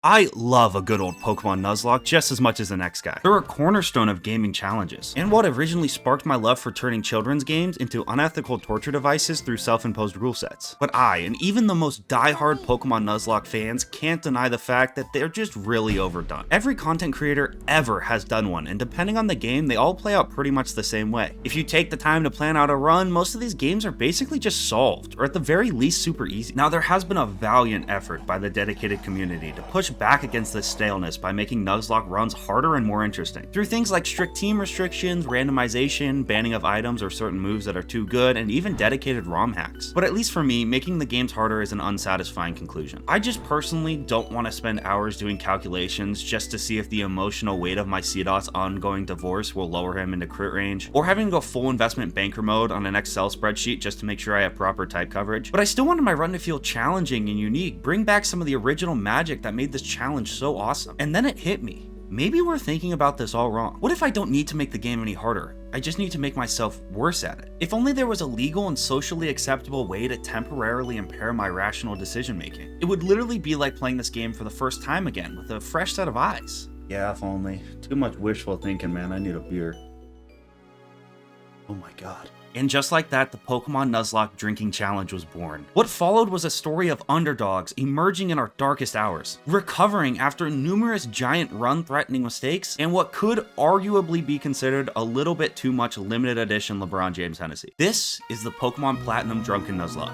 I love a good old Pokemon Nuzlocke just as much as the next guy. They're a cornerstone of gaming challenges, and what originally sparked my love for turning children's games into unethical torture devices through self-imposed rule sets. But I, and even the most die-hard Pokemon Nuzlocke fans, can't deny the fact that they're just really overdone. Every content creator ever has done one, and depending on the game, they all play out pretty much the same way. If you take the time to plan out a run, most of these games are basically just solved, or at the very least super easy. Now, there has been a valiant effort by the dedicated community to push back against this staleness by making Nuzlocke runs harder and more interesting. Through things like strict team restrictions, randomization, banning of items or certain moves that are too good, and even dedicated ROM hacks. But at least for me, making the games harder is an unsatisfying conclusion. I just personally don't want to spend hours doing calculations just to see if the emotional weight of my Seedot's ongoing divorce will lower him into crit range, or having to go full investment banker mode on an Excel spreadsheet just to make sure I have proper type coverage. But I still wanted my run to feel challenging and unique, bring back some of the original magic that made this challenge so awesome. And then it hit me. Maybe we're thinking about this all wrong. What if I don't need to make the game any harder? I just need to make myself worse at it. If only there was a legal and socially acceptable way to temporarily impair my rational decision making. It would literally be like playing this game for the first time again with a fresh set of eyes. Yeah, if only. Too much wishful thinking, man. I need a beer. Oh my god. And just like that, the Pokemon Nuzlocke drinking challenge was born. What followed was a story of underdogs emerging in our darkest hours, recovering after numerous giant run-threatening mistakes, and what could arguably be considered a little bit too much limited edition LeBron James Hennessey. This is the Pokemon Platinum Drunken Nuzlocke.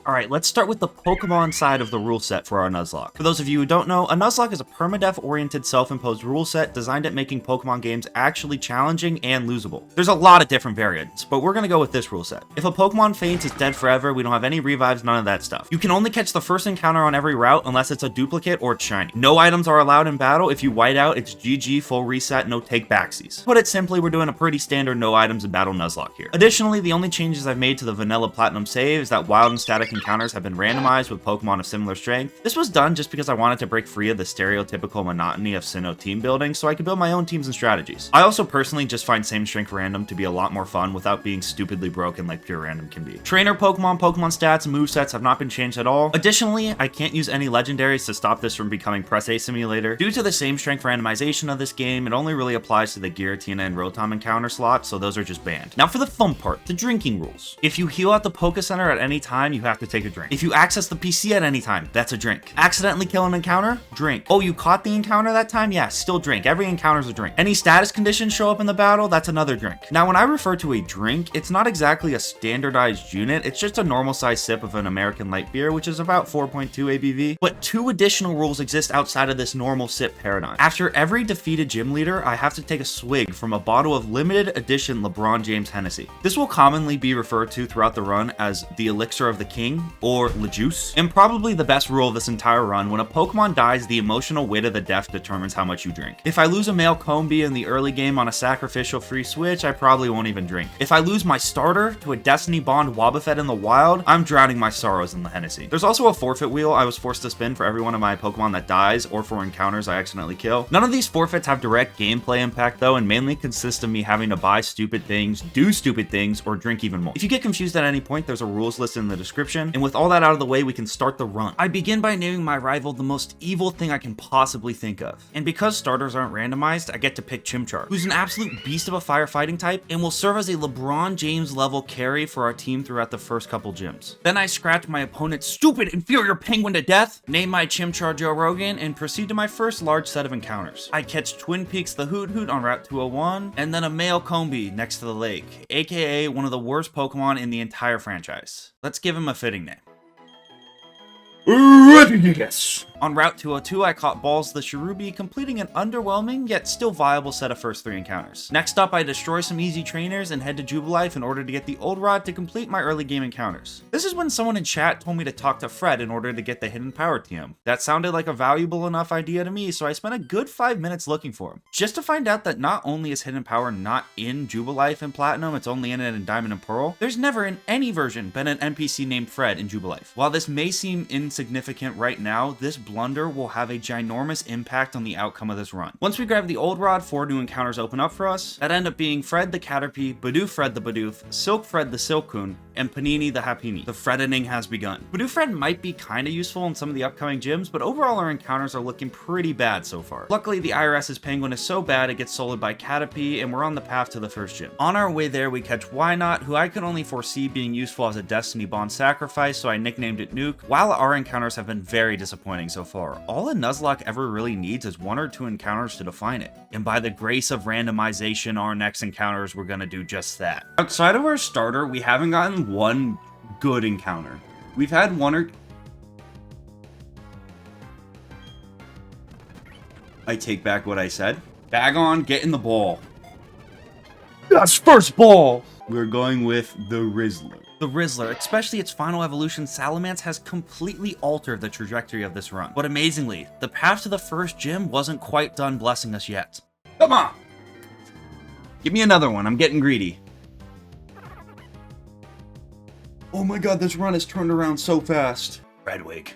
Alright, let's start with the Pokemon side of the rule set for our Nuzlocke. For those of you who don't know, a Nuzlocke is a permadeath-oriented self-imposed rule set designed at making Pokemon games actually challenging and losable. There's a lot of different variants, but we're gonna go with this rule set. If a Pokemon faints, it's dead forever, we don't have any revives, none of that stuff. You can only catch the first encounter on every route unless it's a duplicate or it's shiny. No items are allowed in battle. If you white out, it's GG, full reset, no take backsies. Put it simply, we're doing a pretty standard no items in battle Nuzlocke here. Additionally, the only changes I've made to the vanilla Platinum save is that wild and static encounters have been randomized with Pokemon of similar strength. This was done just because I wanted to break free of the stereotypical monotony of Sinnoh team building so I could build my own teams and strategies. I also personally just find same strength random to be a lot more fun without being stupidly broken like pure random can be. Trainer Pokemon stats, and movesets have not been changed at all. Additionally, I can't use any legendaries to stop this from becoming Press A Simulator. Due to the same strength randomization of this game, it only really applies to the Giratina and Rotom encounter slots, so those are just banned. Now for the fun part, the drinking rules. If you heal at the Poké Center at any time, you have to take a drink. If you access the PC at any time, that's a drink. Accidentally kill an encounter? Drink. Oh, you caught the encounter that time? Yeah, still drink. Every encounter's a drink. Any status conditions show up in the battle? That's another drink. Now, when I refer to a drink, it's not exactly a standardized unit. It's just a normal size sip of an American light beer, which is about 4.2 ABV. But two additional rules exist outside of this normal sip paradigm. After every defeated gym leader, I have to take a swig from a bottle of limited edition LeBron James Hennessey. This will commonly be referred to throughout the run as the Elixir of the King, or Juice. And probably the best rule of this entire run, when a Pokemon dies, the emotional weight of the death determines how much you drink. If I lose a male Combee in the early game on a sacrificial free switch, I probably won't even drink. If I lose my starter to a Destiny Bond Wobbuffet in the wild, I'm drowning my sorrows in the Hennessey. There's also a forfeit wheel I was forced to spin for every one of my Pokemon that dies, or for encounters I accidentally kill. None of these forfeits have direct gameplay impact though, and mainly consist of me having to buy stupid things, do stupid things, or drink even more. If you get confused at any point, there's a rules list in the description, and with all that out of the way, we can start the run. I begin by naming my rival the most evil thing I can possibly think of. And because starters aren't randomized, I get to pick Chimchar, who's an absolute beast of a firefighting type and will serve as a LeBron James level carry for our team throughout the first couple gyms. Then I scratch my opponent's stupid inferior penguin to death, name my Chimchar Joe Rogan, and proceed to my first large set of encounters. I catch Twin Peaks the Hoot Hoot on Route 201, and then a male Combee next to the lake, aka one of the worst Pokemon in the entire franchise. Let's give him a fitting name. Yes. On Route 202, I caught Balls the Cherubi, completing an underwhelming yet still viable set of first three encounters. Next up, I destroy some easy trainers and head to Jubilife in order to get the Old Rod to complete my early game encounters. This is when someone in chat told me to talk to Fred in order to get the Hidden Power TM. That sounded like a valuable enough idea to me, so I spent a good 5 minutes looking for him. Just to find out that not only is Hidden Power not in Jubilife and Platinum, it's only in it in Diamond and Pearl. There's never in any version been an NPC named Fred in Jubilife. While this may seem insignificant right now, this blunder will have a ginormous impact on the outcome of this run. Once we grab the Old Rod, 4 new encounters open up for us that end up being Fred the Caterpie, Bidoof Fred the Bidoof, Silk Fred the Silcoon, and Panini the Happini. The Freddening has begun. Fred might be kinda useful in some of the upcoming gyms, but overall our encounters are looking pretty bad so far. Luckily, the IRS's penguin is so bad it gets soloed by Caterpie, and we're on the path to the first gym. On our way there, we catch Wynot, who I could only foresee being useful as a Destiny Bond sacrifice, so I nicknamed it Nuke. While our encounters have been very disappointing so far, all a Nuzlocke ever really needs is 1 or 2 encounters to define it. And by the grace of randomization, our next encounters, we're gonna do just that. Outside of our starter, we haven't gotten one good encounter. We've had 1 or... I take back what I said. Bag on, get in the ball. That's first ball! We're going with the Rizzler. The Rizzler, especially its final evolution, Salamence, has completely altered the trajectory of this run. But amazingly, the path to the first gym wasn't quite done blessing us yet. Come on! Give me another one, I'm getting greedy. Oh my god, this run has turned around so fast. Redwig,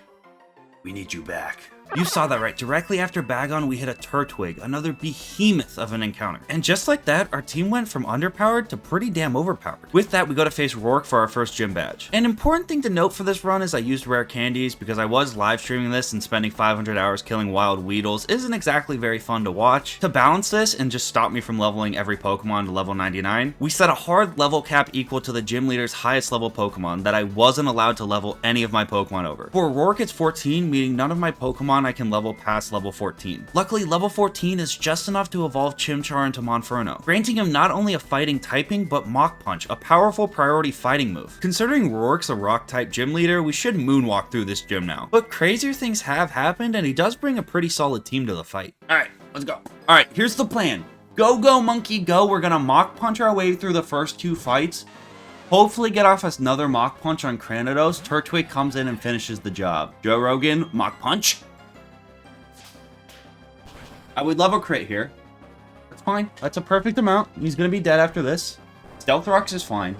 we need you back. You saw that right. Directly after Bagon, we hit a Turtwig, another behemoth of an encounter. And just like that, our team went from underpowered to pretty damn overpowered. With that, we go to face Rourke for our first gym badge. An important thing to note for this run is I used rare candies because I was live streaming this and spending 500 hours killing wild Weedles isn't exactly very fun to watch. To balance this and just stop me from leveling every Pokemon to level 99, we set a hard level cap equal to the gym leader's highest level Pokemon that I wasn't allowed to level any of my Pokemon over. For Rourke, it's 14, meaning none of my Pokemon I can level past level 14. Luckily, level 14 is just enough to evolve Chimchar into Monferno, granting him not only a fighting typing, but Mach Punch, a powerful priority fighting move. Considering Rourke's a rock-type gym leader, we should moonwalk through this gym now. But crazier things have happened, and he does bring a pretty solid team to the fight. Alright, let's go. Alright, here's the plan. Go, go, monkey, go. We're gonna Mach Punch our way through the first 2 fights. Hopefully get off another Mach Punch on Cranidos. Turtwig comes in and finishes the job. Joe Rogan, Mach Punch. I would love a crit here. That's fine. That's a perfect amount. He's gonna be dead after this. Stealth Rocks is fine.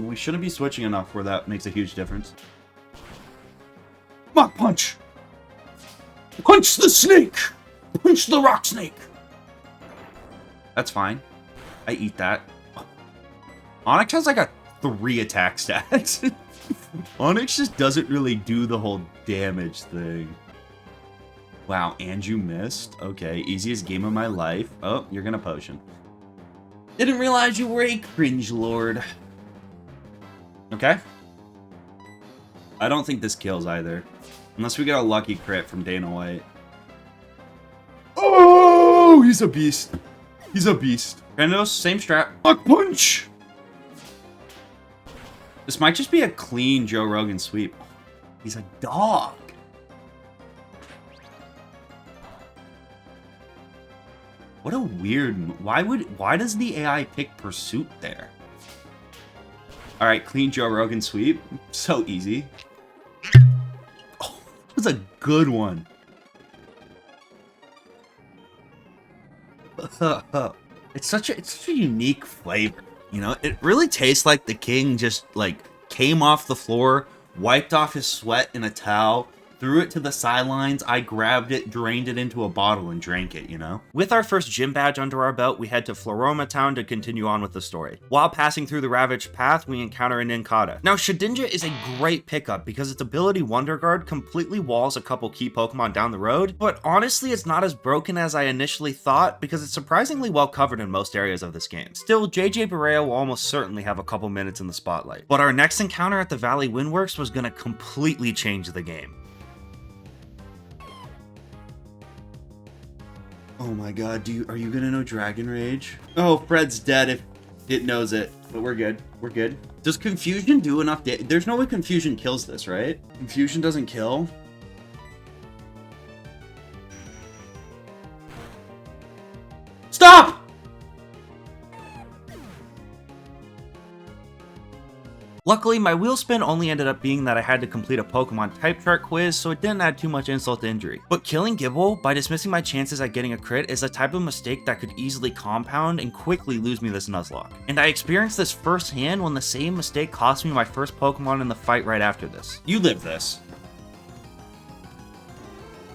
We shouldn't be switching enough where that makes a huge difference. Mach Punch! Punch the snake! Punch the rock snake! That's fine. I eat that. Onyx has like a 3 attack stats. Onyx just doesn't really do the whole damage thing. Wow, and you missed? Okay, easiest game of my life. Oh, you're gonna potion. Didn't realize you were a cringe lord. Okay. I don't think this kills either. Unless we get a lucky crit from Dana White. Oh, he's a beast. He's a beast. Cranidos, same strat. Mach Punch! This might just be a clean Joe Rogan sweep. He's a dog. What a weird... Why does the AI pick Pursuit there? Alright, clean Joe Rogan sweep. So easy. Oh, that was a good one. It's such a unique flavor. You know, it really tastes like the king just, like, came off the floor, wiped off his sweat in a towel, threw it to the sidelines, I grabbed it, drained it into a bottle, and drank it, you know? With our first gym badge under our belt, we head to Floroma Town to continue on with the story. While passing through the Ravaged Path, we encounter an Nincada. Now, Shedinja is a great pickup because its ability Wonder Guard completely walls a couple key Pokemon down the road, but honestly, it's not as broken as I initially thought because it's surprisingly well covered in most areas of this game. Still, JJ Barea will almost certainly have a couple minutes in the spotlight. But our next encounter at the Valley Windworks was gonna completely change the game. Oh my god, are you gonna know Dragon Rage? Oh, Fred's dead if it knows it, but we're good. We're good. Does Confusion do enough damage? There's no way Confusion kills this, right? Confusion doesn't kill? Stop! Luckily, my wheel spin only ended up being that I had to complete a Pokemon type chart quiz, so it didn't add too much insult to injury. But killing Gible by dismissing my chances at getting a crit is a type of mistake that could easily compound and quickly lose me this Nuzlocke. And I experienced this firsthand when the same mistake cost me my first Pokemon in the fight right after this. You live this.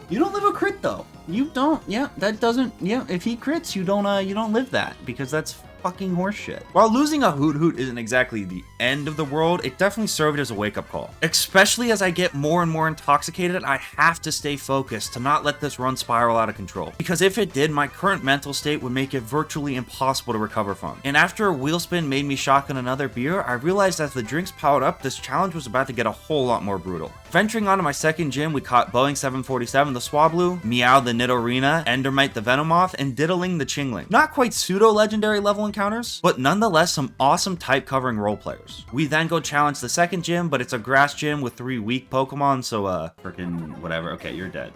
You don't live a crit though. You don't, yeah, that doesn't, yeah, if he crits, you don't live that, because that's fucking horseshit. While losing a Hoot Hoot isn't exactly the end of the world, it definitely served as a wake-up call. Especially as I get more and more intoxicated, I have to stay focused to not let this run spiral out of control. Because if it did, my current mental state would make it virtually impossible to recover from. And after a wheel spin made me shotgun another beer, I realized as the drinks piled up, this challenge was about to get a whole lot more brutal. Venturing onto my second gym, we caught Boeing 747 the Swablu, Meow the Nidorina, Endermite the Venomoth, and Diddling the Chingling. Not quite pseudo-legendary level encounters, but nonetheless some awesome type-covering role players. We then go challenge the second gym, but it's a grass gym with 3 weak Pokemon, so freaking whatever. Okay, you're dead.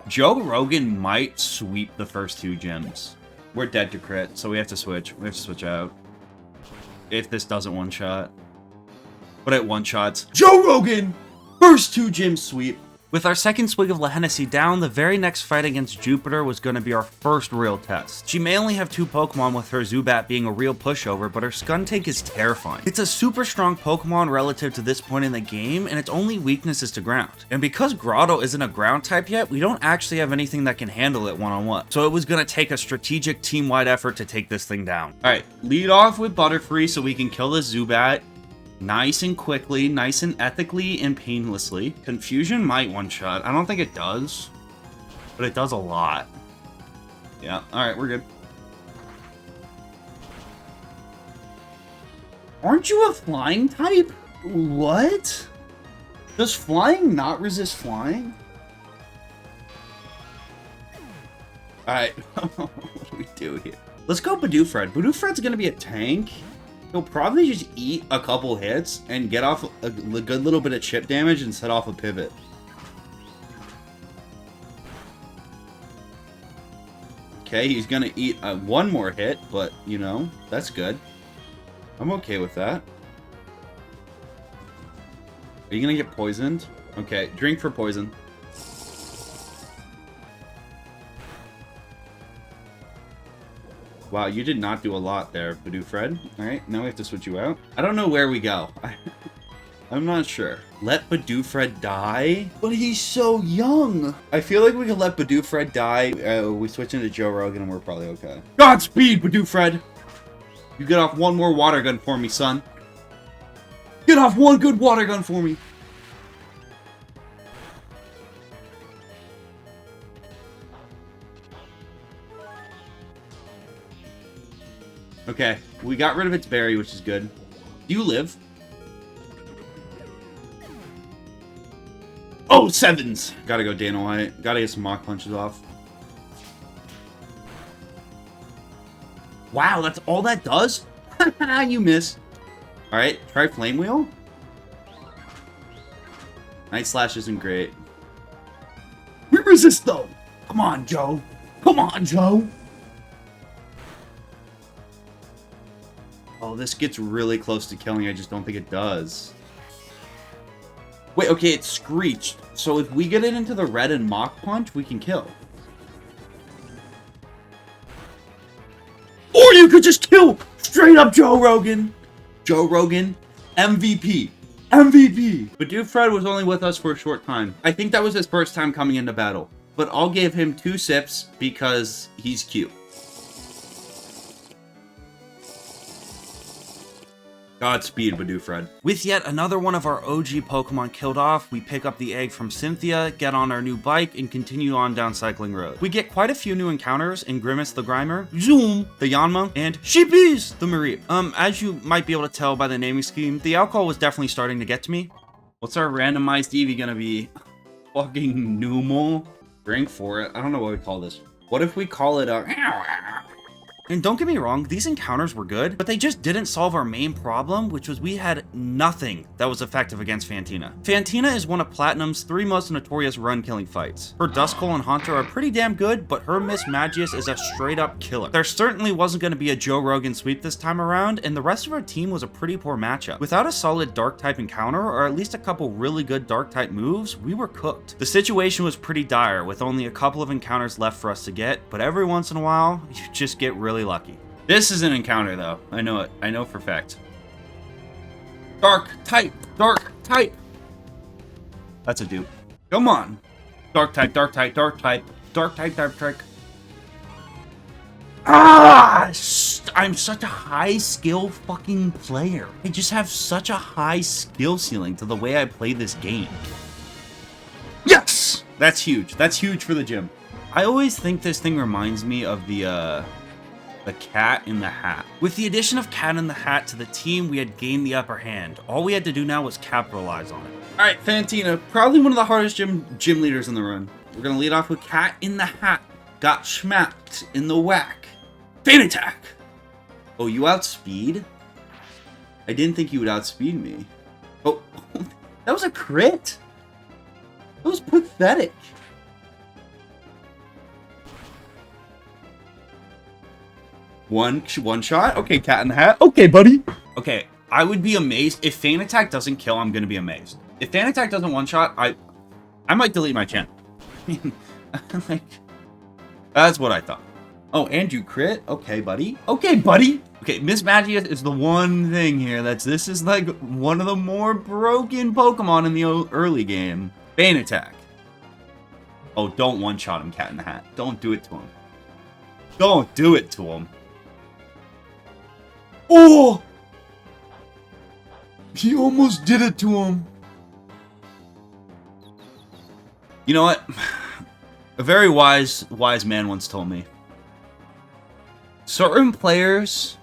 Joe Rogan might sweep the first 2 gyms. We're dead to crit, so we have to switch. We have to switch out. If this doesn't one-shot. But it one-shots. Joe Rogan! First 2 gyms sweep. With our second swig of Hennessey down, the very next fight against Jupiter was going to be our first real test. She may only have 2 Pokemon, with her Zubat being a real pushover, but her Skuntank is terrifying. It's a super strong Pokemon relative to this point in the game, and its only weakness is to ground. And because Grotto isn't a ground type yet, we don't actually have anything that can handle it one-on-one. So it was going to take a strategic team-wide effort to take this thing down. Alright, lead off with Butterfree so we can kill this Zubat. Nice and quickly, nice and ethically and painlessly. Confusion might one-shot. I don't think it does, but it does a lot. Yeah, alright, we're good. Aren't you a flying type? What? Does flying not resist flying? Alright, what do we do here? Let's go Bidoof. Bidoofred's gonna be a tank. He'll probably just eat a couple hits and get off a good little bit of chip damage and set off a pivot. Okay, he's gonna eat one more hit, but, you know, that's good. I'm okay with that. Are you gonna get poisoned? Okay, drink for poison. Wow, you did not do a lot there, Bidoof. Alright, now we have to switch you out. I don't know where we go. I'm not sure. Let Bidoof die? But he's so young! I feel like we could let Bidoof die. We switch into Joe Rogan and we're probably okay. Godspeed, Bidoof! You get off one more water gun for me, son. Get off one good water gun for me! Okay, we got rid of its berry, which is good. Do you live? Oh, 7s! Gotta go Dana White. Gotta get some Mach Punches off. Wow, that's all that does? You miss. Alright, try Flame Wheel. Night Slash isn't great. We resist, though! Come on, Joe! Come on, Joe! Oh, this gets really close to killing. I just don't think it does. Wait, okay, it screeched. So if we get it into the red and Mach Punch, we can kill. Or you could just kill straight up Joe Rogan. Joe Rogan, MVP. MVP. Bidoof was only with us for a short time. I think that was his first time coming into battle. But I'll give him 2 sips because he's cute. Godspeed, Bidoof. With yet another one of our OG Pokemon killed off, we pick up the egg from Cynthia, get on our new bike, and continue on down Cycling Road. We get quite a few new encounters in Grimace the Grimer, Zoom the Yanma, and Sheepies the Mareep. As you might be able to tell by the naming scheme, the alcohol was definitely starting to get to me. What's our randomized Eevee gonna be? Fucking Numel? Drink for it. I don't know what we call this. What if we call it a... And don't get me wrong, these encounters were good, but they just didn't solve our main problem, which was we had nothing that was effective against Fantina. Fantina is one of Platinum's 3 most notorious run-killing fights. Her Duskull and Haunter are pretty damn good, but her Miss Magius is a straight-up killer. There certainly wasn't going to be a Joe Rogan sweep this time around, and the rest of our team was a pretty poor matchup. Without a solid Dark-type encounter, or at least a couple really good Dark-type moves, we were cooked. The situation was pretty dire, with only a couple of encounters left for us to get, but every once in a while, you just get really lucky. This is an encounter though. I know it. I know for a fact. Dark type. Dark type. That's a dupe. Come on. Dark type. Dark type. Dark type. Dark type. Dark type. Ah! I'm such a high skill fucking player. I just have such a high skill ceiling to the way I play this game. Yes! That's huge. That's huge for the gym. I always think this thing reminds me of the Cat in the Hat. With the addition of Cat in the Hat to the team, we had gained the upper hand. All we had to do now was capitalize on it. All right, Fantina, probably one of the hardest gym leaders in the run. We're gonna lead off with Cat in the Hat. Got schmacked in the whack. Feint attack! Oh, you outspeed? I didn't think you would outspeed me. Oh, that was a crit? That was pathetic. One shot? Okay, Cat in the Hat. Okay, buddy. Okay, I would be amazed. If Feint attack doesn't kill, I'm gonna be amazed. If Feint attack doesn't one-shot, I might delete my channel. Like, that's what I thought. Oh, and you crit? Okay, buddy. Okay, buddy. Okay, Miss Magia is the one thing here this is like one of the more broken Pokemon in the early game. Feint attack. Oh, don't one-shot him, Cat in the Hat. Don't do it to him. Don't do it to him. Oh! He almost did it to him. You know what? A very wise man once told me, certain players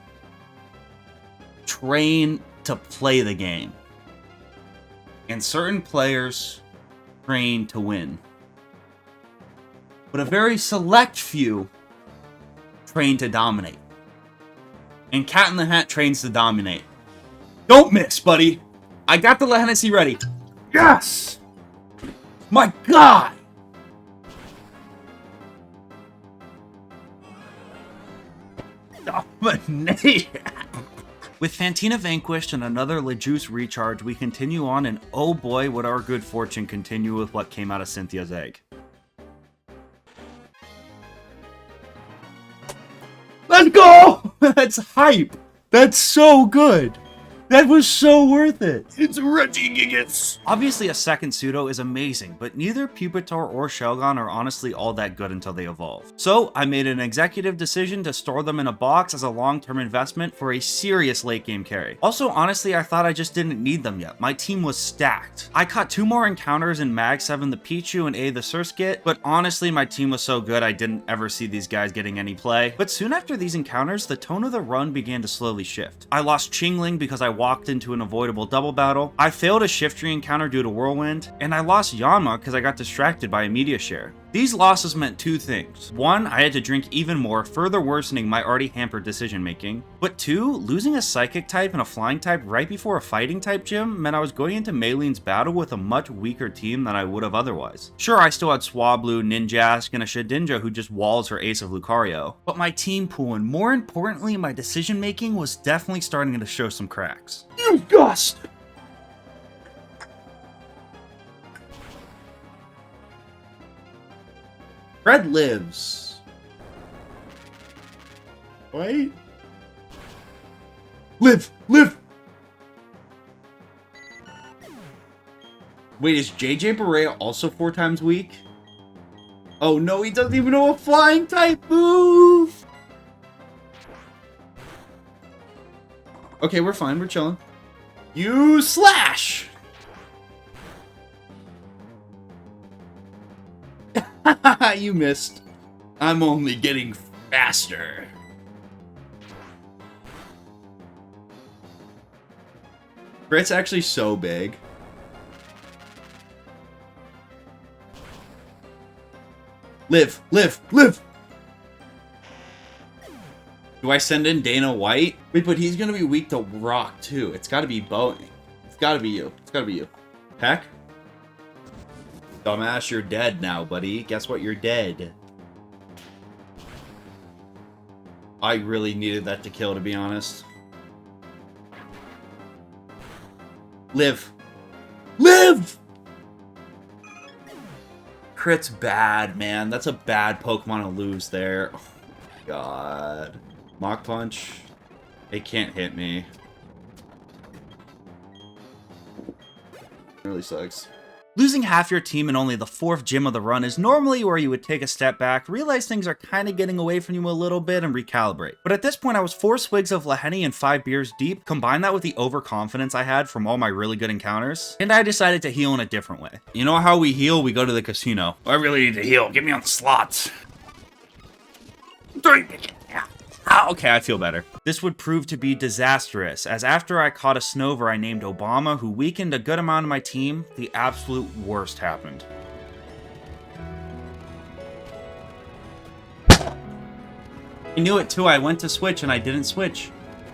train to play the game, and certain players train to win. But a very select few train to dominate. And Cat in the Hat trains to dominate. Don't miss, buddy. I got the Hennessey ready. Yes! My God! Dominate! With Fantina vanquished and another LeJuice recharge, we continue on, and oh boy, would our good fortune continue with what came out of Cynthia's egg. Let's go! That's hype! That's so good! That was so worth it! It's Regigigas! Obviously, a second pseudo is amazing, but neither Pupitar or Shelgon are honestly all that good until they evolve. So, I made an executive decision to store them in a box as a long-term investment for a serious late-game carry. Also, honestly, I thought I just didn't need them yet. My team was stacked. I caught 2 more encounters in Mag 7 the Pichu and A the Surskit, but honestly, my team was so good I didn't ever see these guys getting any play. But soon after these encounters, the tone of the run began to slowly shift. I lost Chingling because I walked into an avoidable double battle, I failed a Shiftry encounter due to Whirlwind, and I lost Yanma because I got distracted by a Media Share. These losses meant 2 things. 1, I had to drink even more, further worsening my already hampered decision making. But 2, losing a Psychic type and a Flying type right before a Fighting type gym meant I was going into Maylene's battle with a much weaker team than I would have otherwise. Sure, I still had Swablu, Ninjask, and a Shedinja who just walls her Ace of Lucario, but my team pool and more importantly my decision making was definitely starting to show some cracks. You gust! Fred lives. Wait. Live! Live! Wait, is JJ Barea also 4 times weak? Oh no, he doesn't even know a Flying type move! Okay, we're fine, we're chilling. You slash! You missed. I'm only getting faster. Crit's actually so big. Live, live, live! Do I send in Dana White? Wait, but he's gonna be weak to rock too. It's gotta be Boeing. It's gotta be you. It's gotta be you. Heck? Dumbass, you're dead now, buddy. Guess what? You're dead. I really needed that to kill, to be honest. Live. Live! Crit's bad, man. That's a bad Pokemon to lose there. Oh my god. Mach Punch. It can't hit me. Really sucks. Losing half your team in only the 4th gym of the run is normally where you would take a step back, realize things are kinda getting away from you a little bit, and recalibrate. But at this point I was 4 swigs of Hennessey and 5 beers deep, combine that with the overconfidence I had from all my really good encounters, and I decided to heal in a different way. You know how we heal? We go to the casino. I really need to heal, get me on the slots. Okay, I feel better. This would prove to be disastrous, as after I caught a Snover I named Obama, who weakened a good amount of my team, the absolute worst happened. I knew it too, I went to switch and I didn't switch.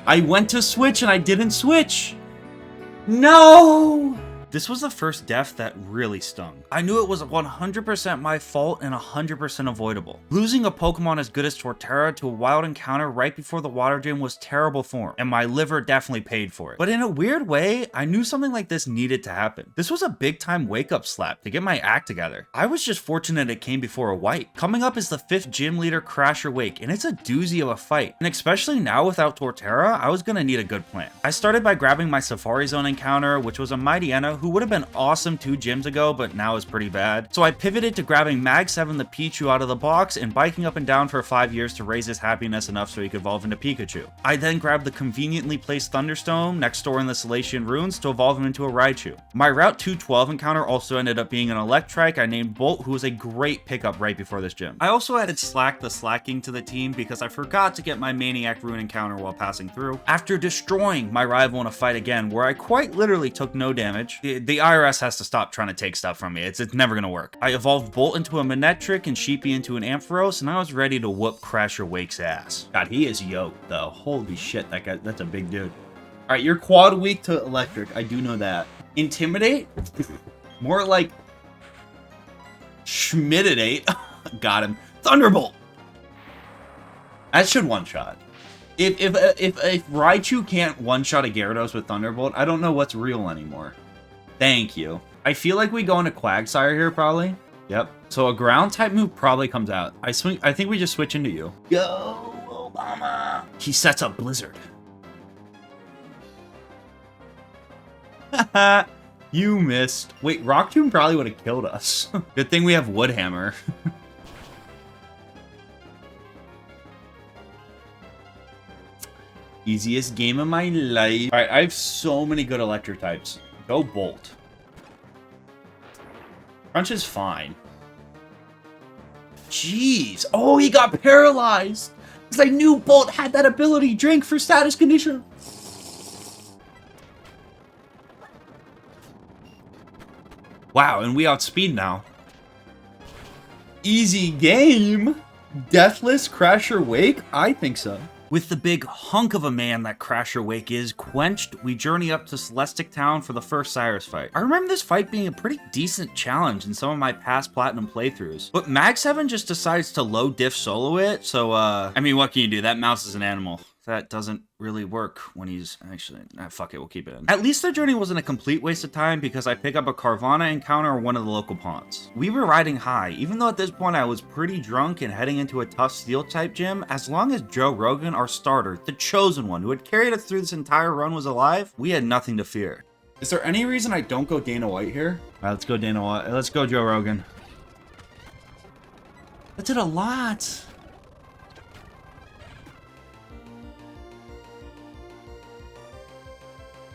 I went to switch and I didn't switch! No! This was the first death that really stung. I knew it was 100% my fault and 100% avoidable. Losing a Pokemon as good as Torterra to a wild encounter right before the water gym was terrible form, and my liver definitely paid for it. But in a weird way, I knew something like this needed to happen. This was a big time wake up slap to get my act together. I was just fortunate it came before a wipe. Coming up is the 5th gym leader Crasher Wake, and it's a doozy of a fight. And especially now without Torterra, I was gonna need a good plan. I started by grabbing my Safari Zone encounter, which was a Mightyena who would have been awesome 2 gyms ago, but now is pretty bad. So I pivoted to grabbing Mag 7 the Pichu out of the box and biking up and down for 5 years to raise his happiness enough so he could evolve into Pikachu. I then grabbed the conveniently placed Thunderstone next door in the Salacian Ruins to evolve him into a Raichu. My Route 212 encounter also ended up being an Electrike I named Bolt, who was a great pickup right before this gym. I also added Slack the Slacking to the team because I forgot to get my Maniac Rune encounter while passing through, after destroying my rival in a fight again where I quite literally took no damage. The IRS has to stop trying to take stuff from me. It's never gonna work. I evolved Bolt into a Manectric and Sheepy into an Ampharos, and I was ready to whoop Crasher Wake's ass. God, he is yoked though. Holy shit, that guy, that's a big dude. Alright, you're quad weak to electric. I do know that. Intimidate? More like Schmididate. Got him. Thunderbolt! That should one-shot. If Raichu can't one-shot a Gyarados with Thunderbolt, I don't know what's real anymore. Thank you. I feel like we go into Quagsire here, probably. Yep. So a ground type move probably comes out. I think we just switch into you. Go, Obama! He sets up Blizzard. Haha. You missed. Wait, Rock Tomb probably would have killed us. Good thing we have Woodhammer. Easiest game of my life. Alright, I have so many good electric types. Go Bolt. Crunch is fine. Jeez. Oh, he got paralyzed. Because I knew Bolt had that ability. Drink for status condition. Wow, and we outspeed now. Easy game. Deathless Crasher Wake? I think so. With the big hunk of a man that Crasher Wake is quenched, we journey up to Celestic Town for the first Cyrus fight. I remember this fight being a pretty decent challenge in some of my past Platinum playthroughs, but Mag 7 just decides to low diff solo it, so I mean, what can you do? That mouse is an animal. That doesn't really work when he's actually... fuck it, we'll keep it in. At least the journey wasn't a complete waste of time because I pick up a Carvana encounter or one of the local ponds. We were riding high, even though at this point I was pretty drunk and heading into a tough Steel-type gym. As long as Joe Rogan, our starter, the chosen one who had carried us through this entire run, was alive, we had nothing to fear. Is there any reason I don't go Dana White here? Alright, let's go Dana White. Let's go Joe Rogan. That did a lot.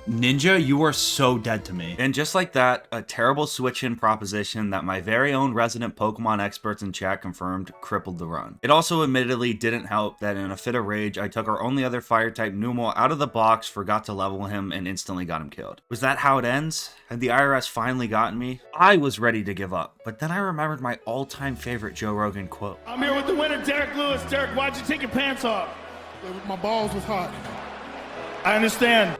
Ninja, you are so dead to me. And just like that, a terrible switch-in proposition that my very own resident Pokemon experts in chat confirmed crippled the run. It also admittedly didn't help that in a fit of rage, I took our only other fire-type Numel out of the box, forgot to level him, and instantly got him killed. Was that how it ends? Had the IRS finally gotten me? I was ready to give up, but then I remembered my all-time favorite Joe Rogan quote. I'm here with the winner, Derek Lewis. Derek, why'd you take your pants off? My balls was hot. I understand.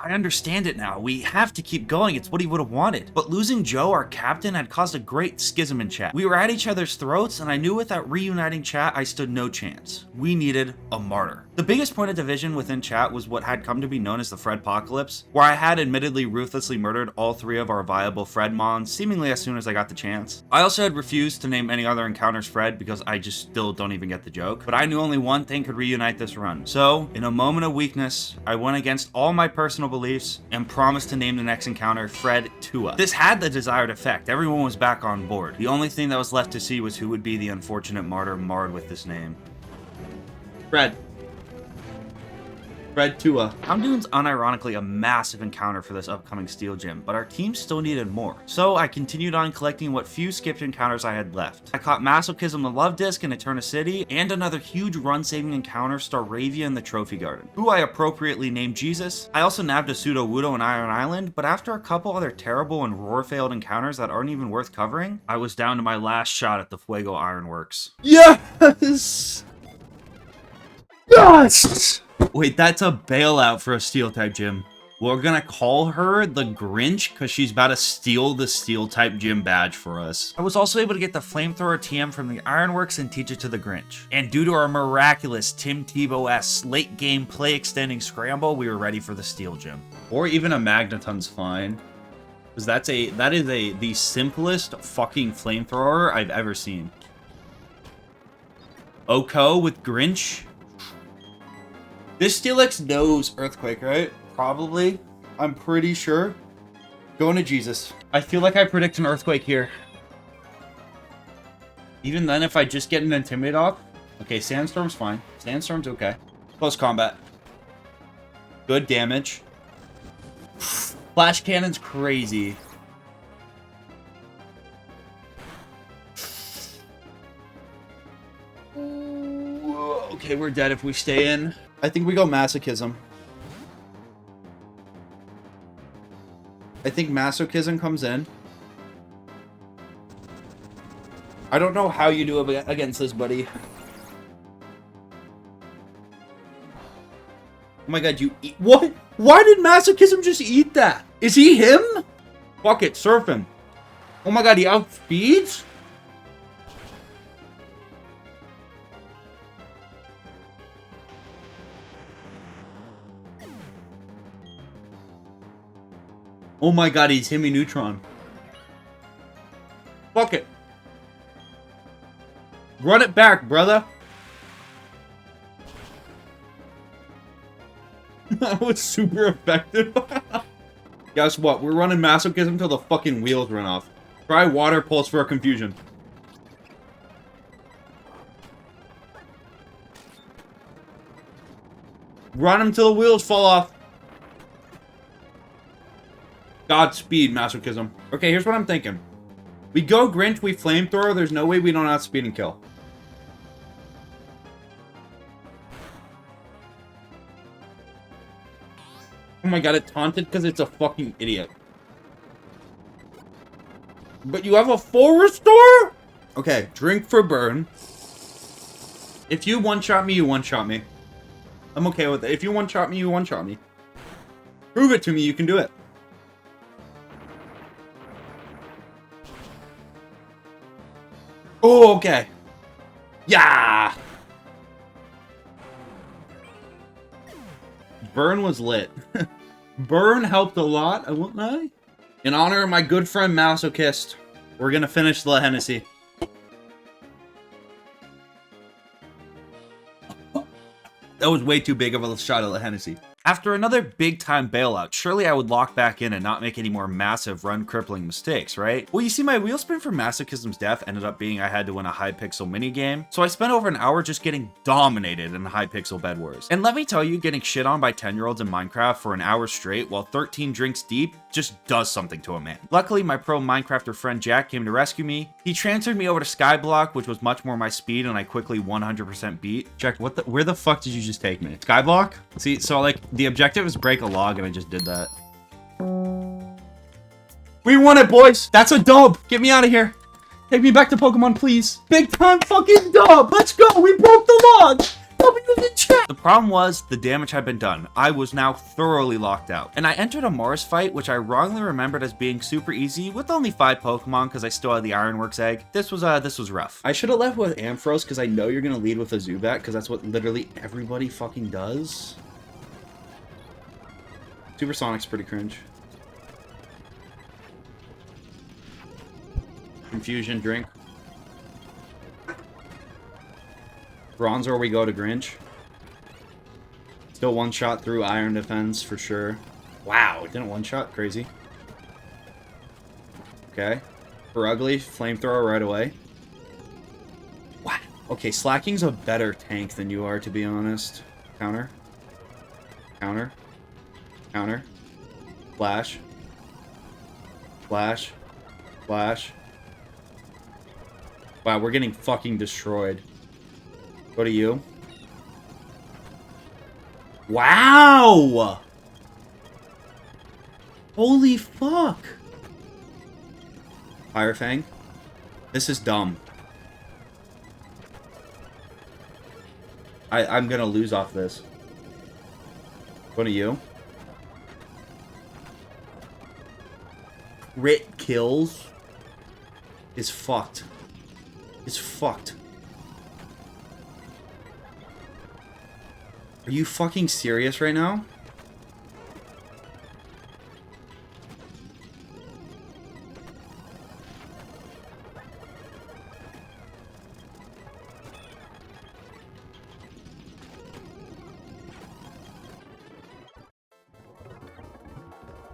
I understand it now. We have to keep going. It's what he would have wanted. But losing Joe, our captain, had caused a great schism in chat. We were at each other's throats, and I knew without reuniting chat, I stood no chance. We needed a martyr. The biggest point of division within chat was what had come to be known as the Fredpocalypse, where I had admittedly ruthlessly murdered all 3 of our viable Fredmons, seemingly as soon as I got the chance. I also had refused to name any other encounters Fred because I just still don't even get the joke, but I knew only one thing could reunite this run. So, in a moment of weakness, I went against all my personal beliefs and promised to name the next encounter Fred Tua. This had the desired effect. Everyone was back on board. The only thing that was left to see was who would be the unfortunate martyr marred with this name. Fred Tua. Houndoom's unironically a massive encounter for this upcoming Steel Gym, but our team still needed more. So I continued on collecting what few skipped encounters I had left. I caught Masochism the Love Disc in Eterna City, and another huge run-saving encounter, Staravia in the Trophy Garden, who I appropriately named Jesus. I also nabbed a Pseudo-Wudo in Iron Island, but after a couple other terrible and roar-failed encounters that aren't even worth covering, I was down to my last shot at the Fuego Ironworks. Yes! Yes! Wait, that's a bailout for a Steel-type gym. We're gonna call her the Grinch because she's about to steal the Steel-type gym badge for us. I was also able to get the Flamethrower TM from the Ironworks and teach it to the Grinch. And due to our miraculous Tim Tebow-esque late-game play-extending scramble, we were ready for the Steel Gym. Or even a Magneton's fine. Because that is the simplest fucking Flamethrower I've ever seen. Oko with Grinch. This Steelix knows Earthquake, right? Probably. I'm pretty sure. Going to Jesus. I feel like I predict an Earthquake here. Even then, if I just get an Intimidate off. Okay, Sandstorm's fine. Sandstorm's okay. Close combat. Good damage. Flash Cannon's crazy. Okay, we're dead if we stay in. I think we go Masochism. I think Masochism comes in. I don't know how you do it against this, buddy. Oh my god, you eat... What? Why did Masochism just eat that? Is he him? Fuck it, surf him. Oh my god, he outspeeds? Oh my god, he's Hemi Neutron. Fuck it. Run it back, brother. That was super effective. Guess what? We're running Masochism till the fucking wheels run off. Try Water Pulse for a confusion. Run him till the wheels fall off. Godspeed, Masochism. Okay, here's what I'm thinking. We go Grinch, we Flamethrower, there's no way we don't outspeed and kill. Oh my god, it taunted because it's a fucking idiot. But you have a full restore? Okay, drink for burn. If you one-shot me, you one-shot me. I'm okay with it. If you one-shot me, you one-shot me. Prove it to me, you can do it. Oh, okay. Yeah! Burn was lit. Burn helped a lot, I won't lie. In honor of my good friend Masochist, we're gonna finish the Hennessey. That was way too big of a shot at the Hennessey. After another big-time bailout, surely I would lock back in and not make any more massive run-crippling mistakes, right? Well, you see, my wheel spin for Masochism's death ended up being I had to win a high-pixel minigame, so I spent over an hour just getting dominated in high-pixel Bed Wars. And let me tell you, getting shit on by 10-year-olds in Minecraft for an hour straight while 13 drinks deep just does something to a man. Luckily, my pro Minecrafter friend Jack came to rescue me. He transferred me over to Skyblock, which was much more my speed, and I quickly 100% beat. Jack, where the fuck did you just take me? Skyblock? See, so like, the objective is break a log, and I just did that. We won it, boys! That's a dub! Get me out of here! Take me back to Pokemon, please! Big time fucking dub! Let's go! We broke the log! W in the chat! The problem was, the damage had been done. I was now thoroughly locked out. And I entered a Mars fight, which I wrongly remembered as being super easy, with only 5 Pokemon, because I still had the Ironworks egg. This was rough. I should have left with Ampharos, because I know you're gonna lead with a Zubat, because that's what literally everybody fucking does. Supersonic's pretty cringe. Confusion, drink. Bronzor, we go to Grinch. Still one shot through Iron Defense for sure. Wow, it didn't one-shot. Crazy. Okay. For ugly, flamethrower right away. Wow. Okay, Slacking's a better tank than you are, to be honest. Counter. Counter. Counter. Flash. Flash. Flash. Wow, we're getting fucking destroyed. Go to you. Wow! Holy fuck! Fire Fang. This is dumb. I'm gonna lose off this. Go to you. Crit kills is fucked. It's fucked. Are you fucking serious right now?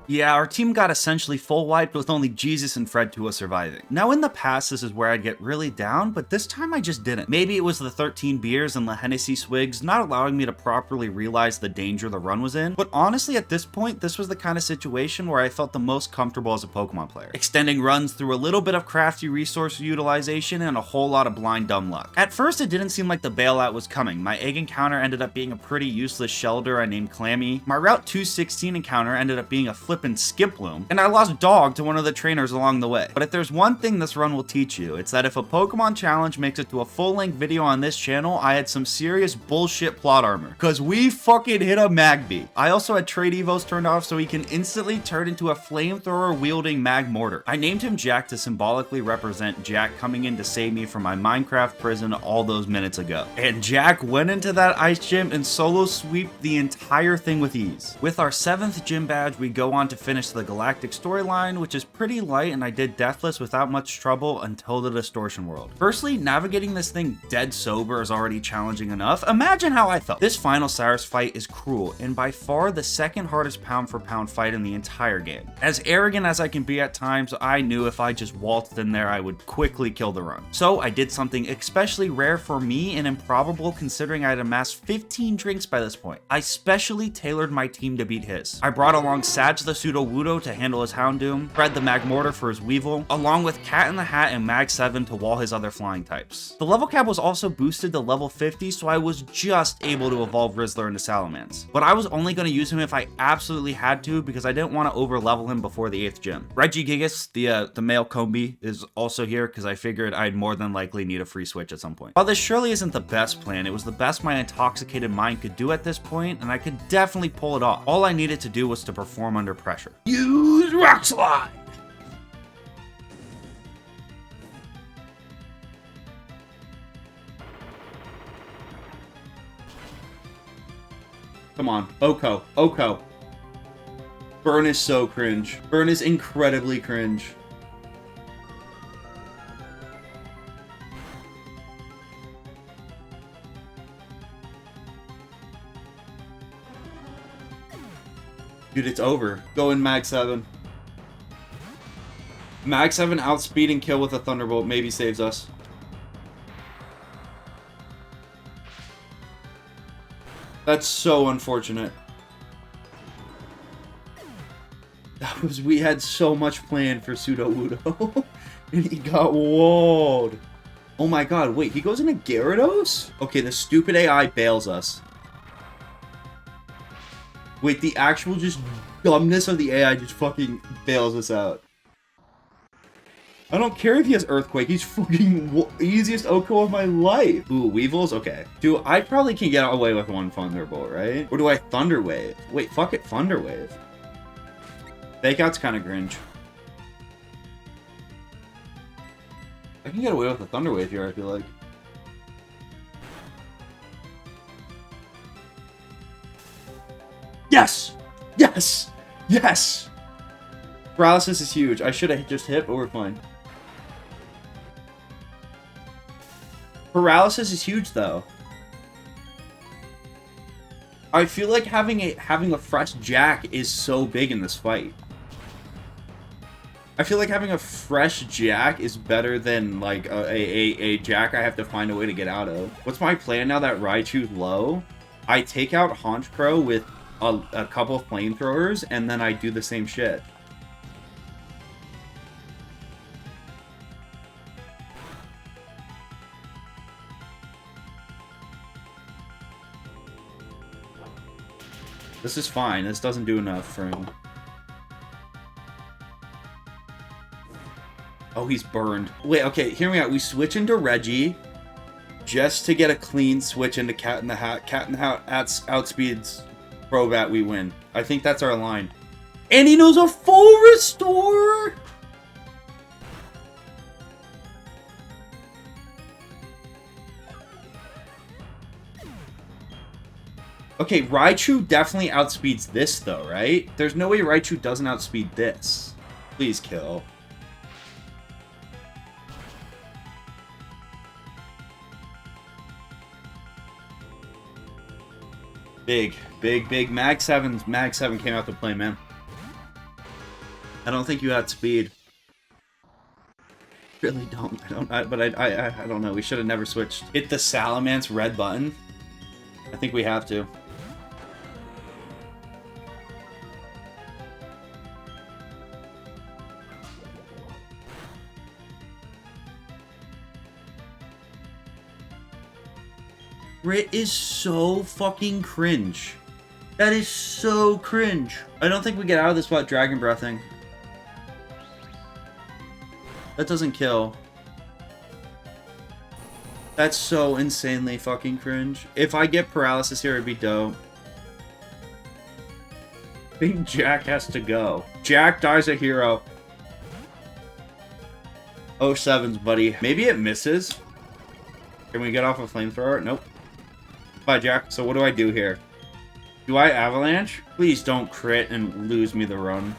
Yeah, our team got essentially full wiped with only Jesus and Fred Tua surviving. Now in the past, this is where I'd get really down, but this time I just didn't. Maybe it was the 13 beers and the Hennessey swigs not allowing me to properly realize the danger the run was in, but honestly at this point, this was the kind of situation where I felt the most comfortable as a Pokemon player. Extending runs through a little bit of crafty resource utilization and a whole lot of blind dumb luck. At first it didn't seem like the bailout was coming. My egg encounter ended up being a pretty useless Shelder I named Clammy. My Route 216 encounter ended up being a flippin' Skiploom, and I lost Dog to one of the trainers along the way. But if there's one thing this run will teach you, it's that if a Pokemon challenge makes it to a full-length video on this channel, I had some serious bullshit plot armor, cause we fucking hit a Magby. I also had Trade Evos turned off so he can instantly turn into a flamethrower wielding Mag Mortar. I named him Jack to symbolically represent Jack coming in to save me from my Minecraft prison all those minutes ago. And Jack went into that ice gym and solo sweeped the entire thing with ease. With our 7th gym badge, we go on to finish the Galactic storyline, which is pretty light, and I did Deathless without much trouble until the Distortion World. Firstly, navigating this thing dead sober is already challenging enough. Imagine how I felt. This final Cyrus fight is cruel, and by far the second hardest pound for pound fight in the entire game. As arrogant as I can be at times, I knew if I just waltzed in there, I would quickly kill the run. So I did something especially rare for me and improbable considering I had amassed 15 drinks by this point. I specially tailored my team to beat his. I brought along Sag the Pseudo-Wudo to handle his Houndoom, Fred the Magmortar for his Weevil, along with Cat in the Hat and Mag 7 to wall his other flying types. The level cap was also boosted to level 50, so I was just able to evolve Rizzler into Salamence. But I was only going to use him if I absolutely had to because I didn't want to over level him before the 8th gym. Regigigas, the male Combi, is also here because I figured I'd more than likely need a free switch at some point. While this surely isn't the best plan, it was the best my intoxicated mind could do at this point, and I could definitely pull it off. All I needed to do was to perform under pressure. Use Rock Slide! Come on. Oko. Oko. Burn is so cringe. Burn is incredibly cringe. Dude, it's over. Go in Mag 7. Mag 7 outspeed and kill with a Thunderbolt maybe saves us. That's so unfortunate. We had so much planned for Pseudo-Wudo. And he got walled. Oh my god, wait, he goes into Gyarados? Okay, the stupid AI bails us. Wait, the actual just dumbness of the AI just fucking bails us out. I don't care if he has Earthquake, he's fucking easiest Oko of my life. Ooh, Weevils? Okay. Dude, I probably can get away with one Thunderbolt, right? Or do I Thunder Wave? Wait, fuck it, Thunder Wave. Fake Out's kind of cringe. I can get away with a Thunder Wave here, I feel like. Yes! Yes! Yes! Paralysis is huge. I should have just hit, but we're fine. Paralysis is huge, though. I feel like having a fresh Jack is so big in this fight. I feel like having a fresh Jack is better than, like, a Jack I have to find a way to get out of. What's my plan now that Raichu's low? I take out Haunch Crow with a couple of flamethrowers, and then I do the same shit. This is fine. This doesn't do enough for him. Oh, he's burned. Wait, okay, hear me out. We switch into Reggie just to get a clean switch into Cat in the Hat. Cat in the Hat outspeeds Crobat, we win. I think that's our line. And he knows a full restore! Okay, Raichu definitely outspeeds this, though, right? There's no way Raichu doesn't outspeed this. Please kill. Big. Mag 7 came out to play, man. I don't think you outspeed. Really don't. I don't know. We should have never switched. Hit the Salamence red button. I think we have to. Crit is so fucking cringe. That is so cringe. I don't think we get out of this without Dragon Breathing. That doesn't kill. That's so insanely fucking cringe. If I get paralysis here, it'd be dope. I think Jack has to go. Jack dies a hero. 07's, buddy. Maybe it misses. Can we get off a flamethrower? Nope. Bye, Jack. So what do I do here? Do I avalanche? Please don't crit and lose me the run.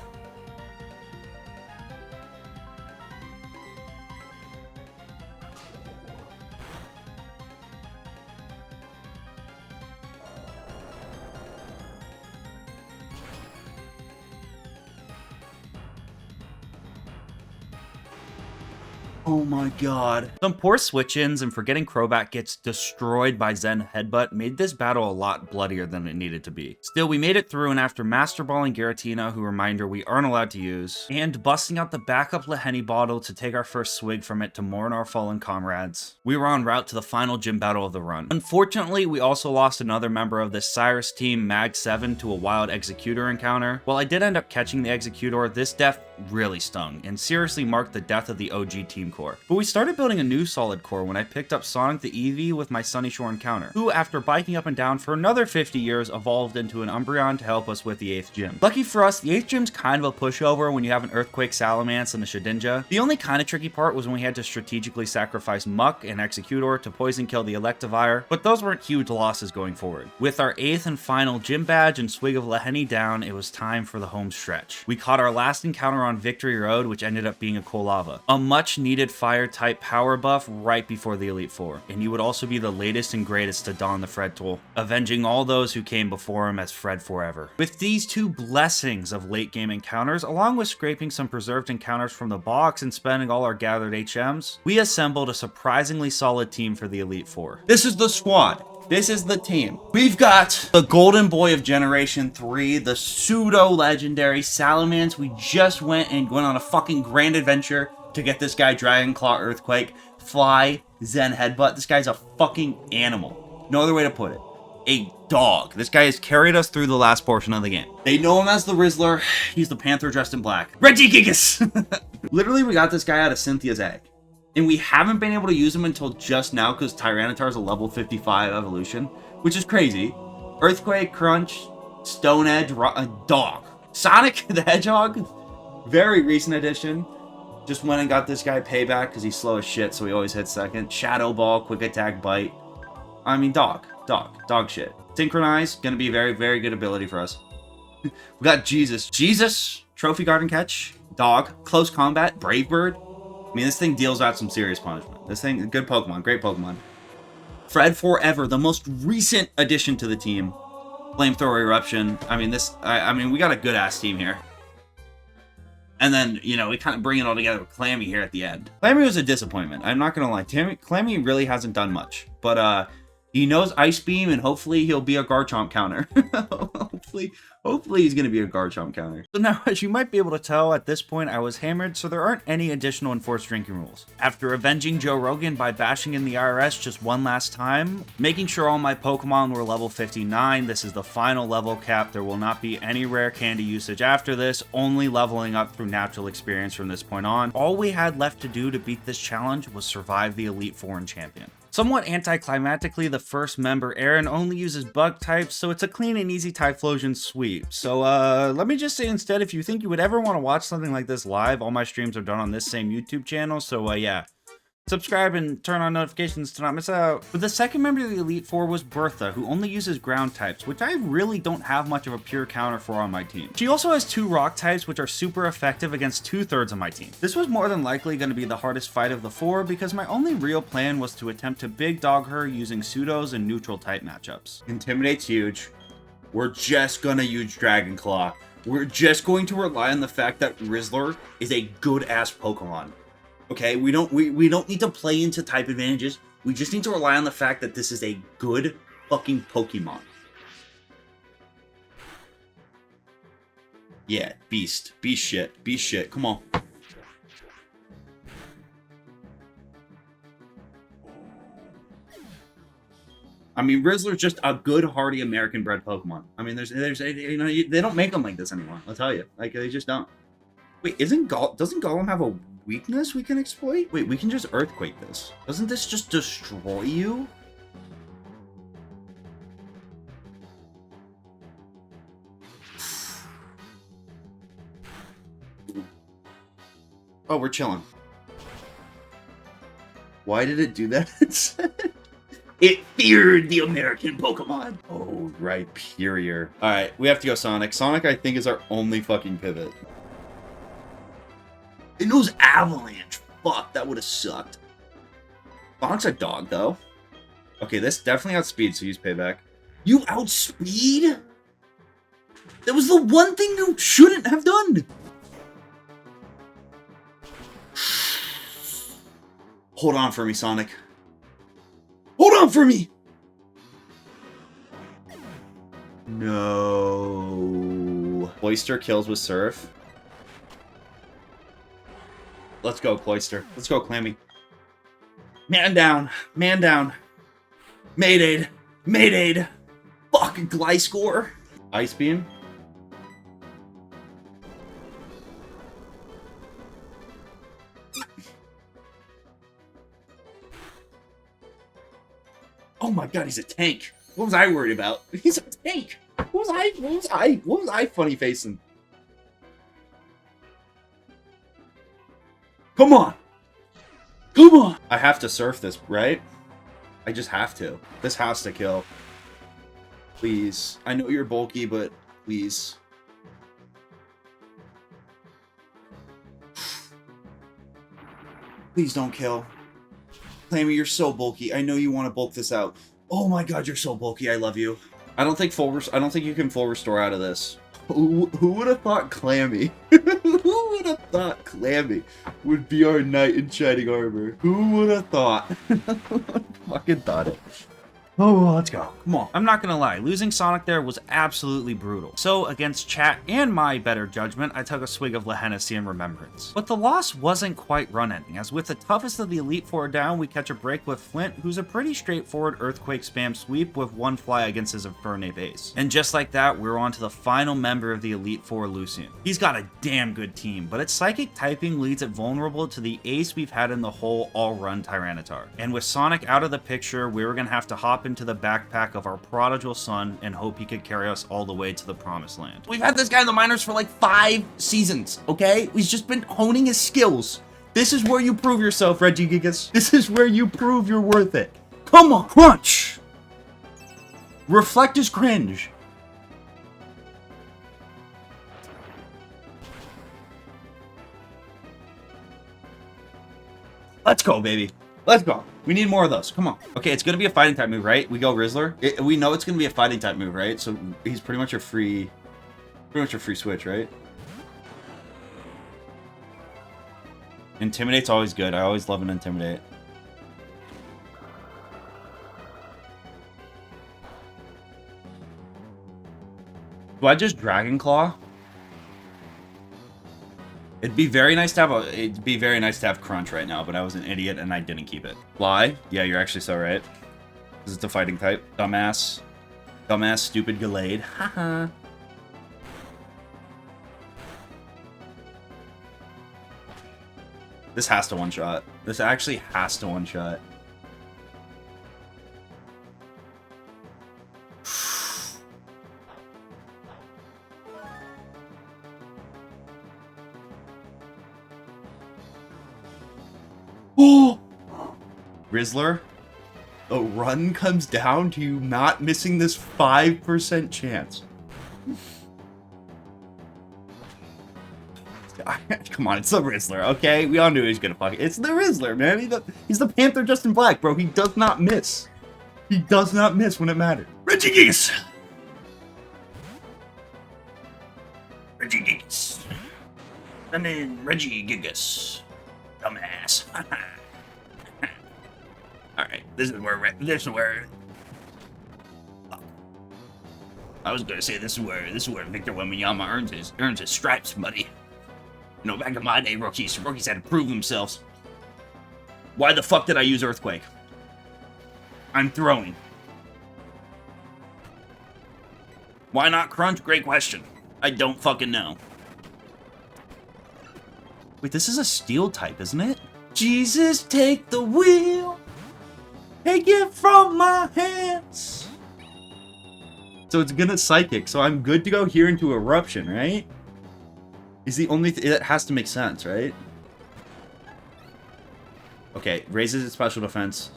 Oh my god. Some poor switch-ins and forgetting Crobat gets destroyed by Zen Headbutt made this battle a lot bloodier than it needed to be. Still, we made it through, and after Master Balling Giratina, who reminder we aren't allowed to use, and busting out the backup Hennessey bottle to take our first swig from it to mourn our fallen comrades, we were en route to the final gym battle of the run. Unfortunately, we also lost another member of the Cyrus team, Mag 7, to a wild Executor encounter. While I did end up catching the Executor, this death really stung, and seriously marked the death of the OG team core. But we started building a new solid core when I picked up Sonic the Eevee with my Sunny Shore encounter, who after biking up and down for another 50 years evolved into an Umbreon to help us with the 8th gym. Lucky for us, the 8th gym's kind of a pushover when you have an Earthquake Salamence and a Shedinja. The only kind of tricky part was when we had to strategically sacrifice Muck and Executor to poison kill the Electivire, but those weren't huge losses going forward. With our 8th and final gym badge and swig of Hennessey down, it was time for the home stretch. We caught our last encounter on Victory Road, which ended up being a Kolava, a much needed fire type power buff right before the Elite Four, and he would also be the latest and greatest to don the Fred tool, avenging all those who came before him as Fred forever. With these two blessings of late game encounters, along with scraping some preserved encounters from the box and spending all our gathered HMs, we assembled a surprisingly solid team for the Elite Four. This is the squad. This is the team. We've got the Golden Boy of Generation 3, the pseudo-legendary Salamence. We just went on a fucking grand adventure to get this guy Dragon Claw Earthquake, Fly, Zen Headbutt. This guy's a fucking animal. No other way to put it. A dog. This guy has carried us through the last portion of the game. They know him as the Rizzler. He's the Panther dressed in black. Regigigas! Literally, we got this guy out of Cynthia's egg. And we haven't been able to use him until just now because Tyranitar is a level 55 evolution, which is crazy. Earthquake, Crunch, Stone Edge, Dog. Sonic the Hedgehog, very recent addition. Just went and got this guy Payback because he's slow as shit, so he always hits second. Shadow Ball, Quick Attack, Bite. I mean, dog shit. Synchronize, gonna be a very, very good ability for us. We got Jesus, Trophy Garden Catch, Dog, Close Combat, Brave Bird. I mean, this thing deals out some serious punishment. This thing, good Pokemon, great Pokemon. Fred Forever, the most recent addition to the team. Flamethrower Eruption. I mean, I mean, we got a good-ass team here. And then, you know, we kind of bring it all together with Clammy here at the end. Clammy was a disappointment. I'm not going to lie. Clammy really hasn't done much. But he knows Ice Beam, and hopefully he'll be a Garchomp counter. hopefully he's going to be a Garchomp counter. So now, as you might be able to tell, at this point I was hammered, so there aren't any additional enforced drinking rules. After avenging Joe Rogan by bashing in the IRS just one last time, making sure all my Pokemon were level 59, this is the final level cap, there will not be any rare candy usage after this, only leveling up through natural experience from this point on. All we had left to do to beat this challenge was survive the Elite Four and Champion. Somewhat anticlimactically, the first member, Aaron, only uses bug types, so it's a clean and easy Typhlosion sweep. So, let me just say instead, if you think you would ever want to watch something like this live, all my streams are done on this same YouTube channel, so, yeah. Subscribe and turn on notifications to not miss out. But the second member of the Elite Four was Bertha, who only uses ground types, which I really don't have much of a pure counter for on my team. She also has 2 rock types, which are super effective against 2/3 of my team. This was more than likely going to be the hardest fight of the 4, because my only real plan was to attempt to big dog her using pseudos and neutral type matchups. Intimidate's huge. We're just gonna use Dragon Claw. We're just going to rely on the fact that Rizzler is a good-ass Pokemon. Okay, we don't need to play into type advantages. We just need to rely on the fact that this is a good fucking Pokemon. Yeah, beast. Beast shit. Beast shit. Come on. I mean, Rizzler's just a good, hardy, American-bred Pokemon. I mean, there's, you know, they don't make them like this anymore. I'll tell you, like they just don't. Wait, doesn't Golem have a weakness we can exploit? Wait, we can just Earthquake this. Doesn't this just destroy you? Oh, we're chilling. Why did it do that? It feared the American Pokemon. Oh, right, Purier. All right, we have to go Sonic. Sonic, I think, is our only fucking pivot. It knows Avalanche. Fuck, that would have sucked. Sonic's a dog, though. Okay, this definitely outspeed, so use Payback. You outspeed? That was the one thing you shouldn't have done. Hold on for me, Sonic. Hold on for me! No. Cloyster kills with Surf. Let's go, Cloyster. Let's go, Clammy. Man down. Man down. Maydaid. Maydaid. Fucking Gliscor. Ice Beam. Oh my god, he's a tank. What was I worried about? He's a tank. What was I funny facing? Come on! Come on! I have to surf this, right? I just have to. This has to kill. Please. I know you're bulky, but please. Please don't kill. Clammy, you're so bulky. I know you want to bulk this out. Oh my god, you're so bulky. I love you. I don't think you can full restore out of this. Who would have thought Clammy? Who would have thought Clammy would be our knight in shining armor? Who would have thought? Fucking thought it. Oh, let's go. Come on. I'm not gonna lie, losing Sonic there was absolutely brutal. So, against chat and my better judgment, I took a swig of Hennessey in remembrance. But the loss wasn't quite run-ending, as with the toughest of the Elite Four down, we catch a break with Flint, who's a pretty straightforward Earthquake spam sweep with one fly against his Infernape base. And just like that, we're on to the final member of the Elite Four, Lucian. He's got a damn good team, but its Psychic typing leads it vulnerable to the ace we've had in the whole all-run Tyranitar. And with Sonic out of the picture, we were gonna have to hop into the backpack of our prodigal son and hope he could carry us all the way to the promised land. We've had this guy in the minors for like 5 seasons, okay? He's just been honing his skills. This is where you prove yourself, Regigigas. This is where you prove you're worth it. Come on, crunch! Reflect is cringe. Let's go, baby. Let's go. We need more of those. Come on. Okay, it's going to be a fighting type move, right? We go Rizzler. We know it's going to be a fighting type move, right? So he's pretty much a free switch, right? Intimidate's always good. I always love an Intimidate. Do I just Dragon Claw? It'd be very nice to have Crunch right now, but I was an idiot and I didn't keep it. Fly? Yeah, you're actually so right. Because it's a fighting type. Dumbass. Dumbass, stupid Gallade. Haha. This has to one-shot. This actually has to one-shot. Oh! Rizzler, the run comes down to you not missing this 5% chance. Come on, it's the Rizzler, okay? We all knew he was gonna fuck it. It's the Rizzler, man. He's the Panther just in black, bro. He does not miss. He does not miss when it matters. Regigigas! Regigigas. And then Regigigas. Dumbass. Alright, this is where I was gonna say this is where Victor Wembanyama earns his stripes, buddy. You know, back in my day, rookies had to prove themselves. Why the fuck did I use Earthquake? I'm throwing. Why not Crunch? Great question. I don't fucking know. Wait, this is a steel type, isn't it? Jesus, take the wheel. Take it from my hands. So it's gonna Psychic, so I'm good to go here into Eruption, right? Is the only it has to make sense, right? Okay, raises its special defense.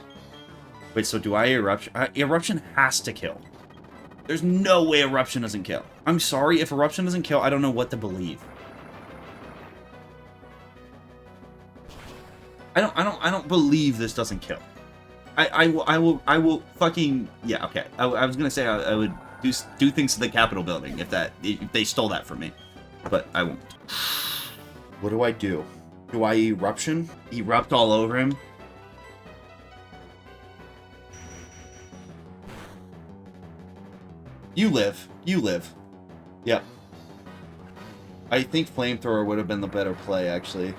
Wait, so do I Eruption? Eruption has to kill. There's no way Eruption doesn't kill. I'm sorry, if Eruption doesn't kill, I don't know what to believe. I don't believe this doesn't kill. I will fucking, yeah, okay. I was gonna say I would do things to the Capitol building if they stole that from me, but I won't. What do I do? Do I Eruption? Erupt all over him? You live. You live. Yep. I think Flamethrower would have been the better play, actually.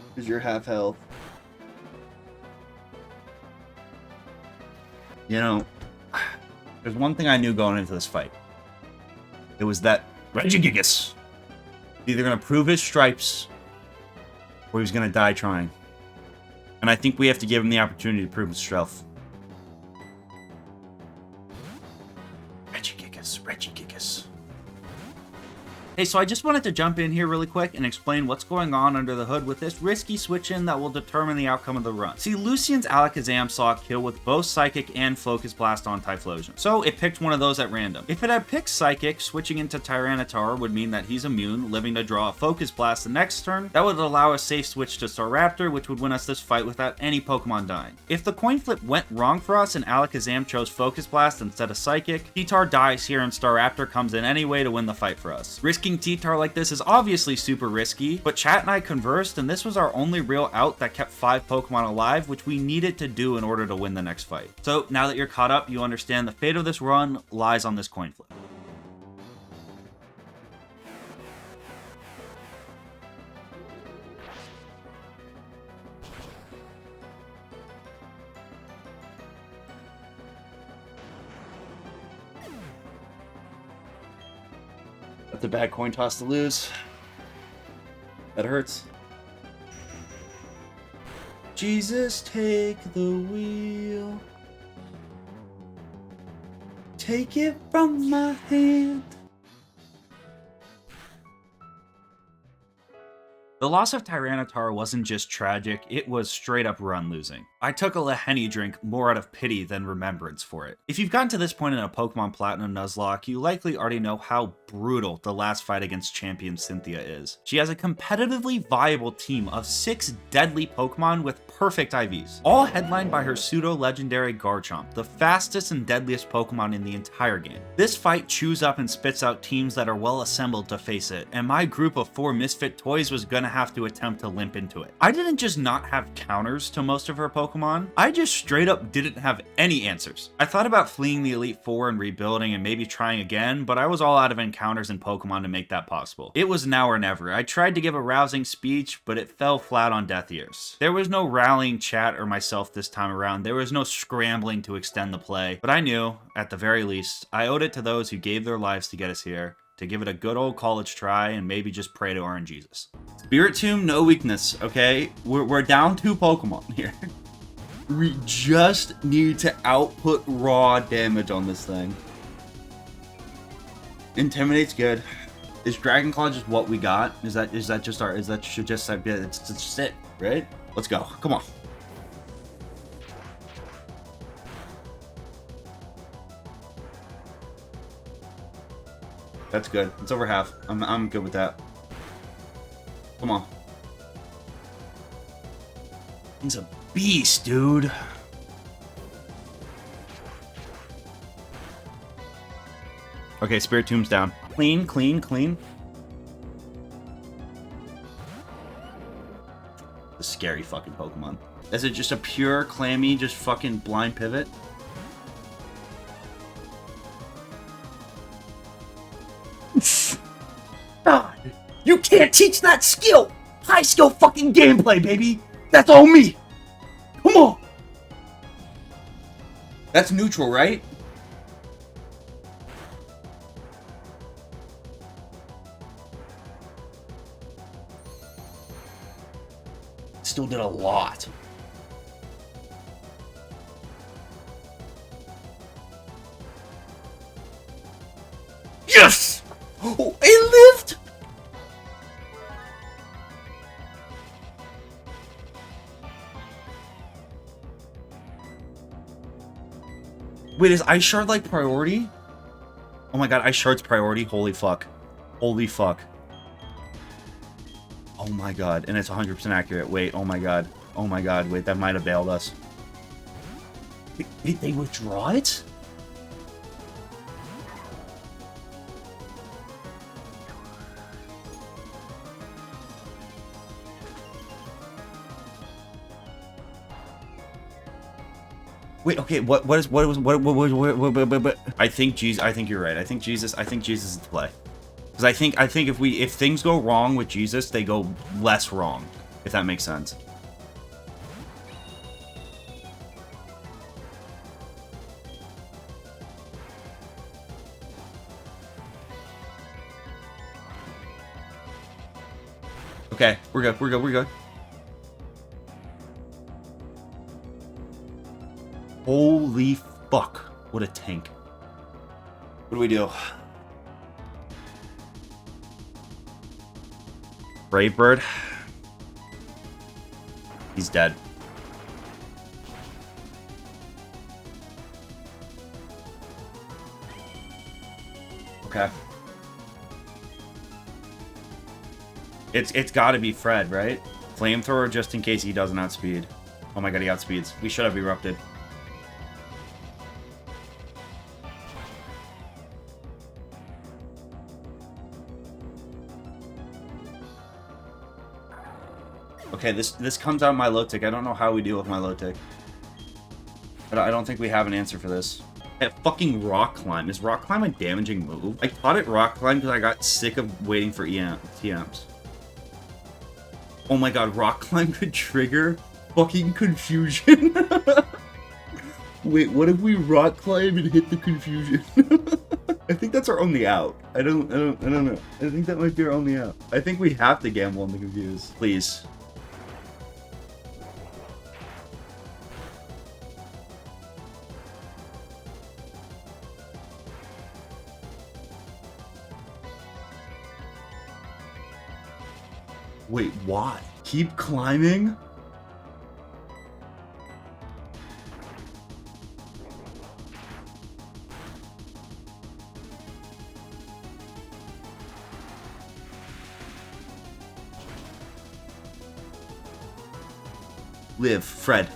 Because you're half health. You know, there's one thing I knew going into this fight. It was that Regigigas either going to prove his stripes or he's going to die trying. And I think we have to give him the opportunity to prove himself. Regigigas. Hey, so I just wanted to jump in here really quick and explain what's going on under the hood with this risky switch-in that will determine the outcome of the run. See, Lucian's Alakazam saw a kill with both Psychic and Focus Blast on Typhlosion, so it picked one of those at random. If it had picked Psychic, switching into Tyranitar would mean that he's immune, living to draw a Focus Blast the next turn. That would allow a safe switch to Staraptor, which would win us this fight without any Pokemon dying. If the coin flip went wrong for us and Alakazam chose Focus Blast instead of Psychic, T-Tar dies here and Staraptor comes in anyway to win the fight for us. Risking T-Tar like this is obviously super risky, but chat and I conversed and this was our only real out that kept 5 Pokemon alive, which we needed to do in order to win the next fight. So now that you're caught up, you understand the fate of this run lies on this coin flip. That's a bad coin toss to lose. That hurts. Jesus, take the wheel. Take it from my hand. The loss of Tyranitar wasn't just tragic, it was straight up run losing. I took a Hennessey drink more out of pity than remembrance for it. If you've gotten to this point in a Pokemon Platinum Nuzlocke, you likely already know how brutal the last fight against Champion Cynthia is. She has a competitively viable team of 6 deadly Pokemon with perfect IVs, all headlined by her pseudo-legendary Garchomp, the fastest and deadliest Pokemon in the entire game. This fight chews up and spits out teams that are well assembled to face it, and my group of 4 misfit toys was gonna have to attempt to limp into it. I didn't just not have counters to most of her Pokemon, I just straight up didn't have any answers. I thought about fleeing the Elite Four and rebuilding and maybe trying again, but I was all out of encounters and Pokemon to make that possible. It was now or never. I tried to give a rousing speech, but it fell flat on deaf ears. There was no rallying chat or myself this time around. There was no scrambling to extend the play, but I knew, at the very least, I owed it to those who gave their lives to get us here, to give it a good old college try and maybe just pray to RNGesus. Spiritomb, no weakness, okay? We're down 2 Pokemon here. We just need to output raw damage on this thing. Intimidate's good. Is Dragon Claw just what we got? Is that just our? Should just it's just it, right? Let's go. Come on. That's good. It's over half. I'm good with that. Come on. He's a beast, dude. Okay, Spiritomb's down. Clean, clean, clean. The scary fucking Pokemon. Is it just a pure, clammy, just fucking blind pivot? God, you can't teach that skill! High skill fucking gameplay, baby! That's all me! Come on! That's neutral, right? Still did a lot. Yes! Oh, it lived! Wait, is Ice Shard like priority? Oh my god, Ice Shard's priority? Holy fuck. Holy fuck. Oh my god, and it's 100% accurate. Wait, oh my god. Oh my god, wait, that might have bailed us. Wait, they withdraw it? Wait, okay, what I think you're right. I think Jesus is the play. Because I think if things go wrong with Jesus, they go less wrong, if that makes sense. Okay, we're good. Holy fuck. What a tank. What do we do? Brave Bird. He's dead. Okay. It's gotta be Fred, right? Flamethrower just in case he doesn't outspeed. Oh my god, he outspeeds. We should have erupted. Okay, this comes out my low tick. I don't know how we deal with my low tick. But I don't think we have an answer for this. Fucking Rock Climb. Is Rock Climb a damaging move? I taught it Rock Climb because I got sick of waiting for TMs. Oh my god, Rock Climb could trigger fucking Confusion. Wait, what if we Rock Climb and hit the Confusion? I think that's our only out. I don't know. I think that might be our only out. I think we have to gamble on the Confuse. Please. Wait, why? Keep climbing? Live, Fred.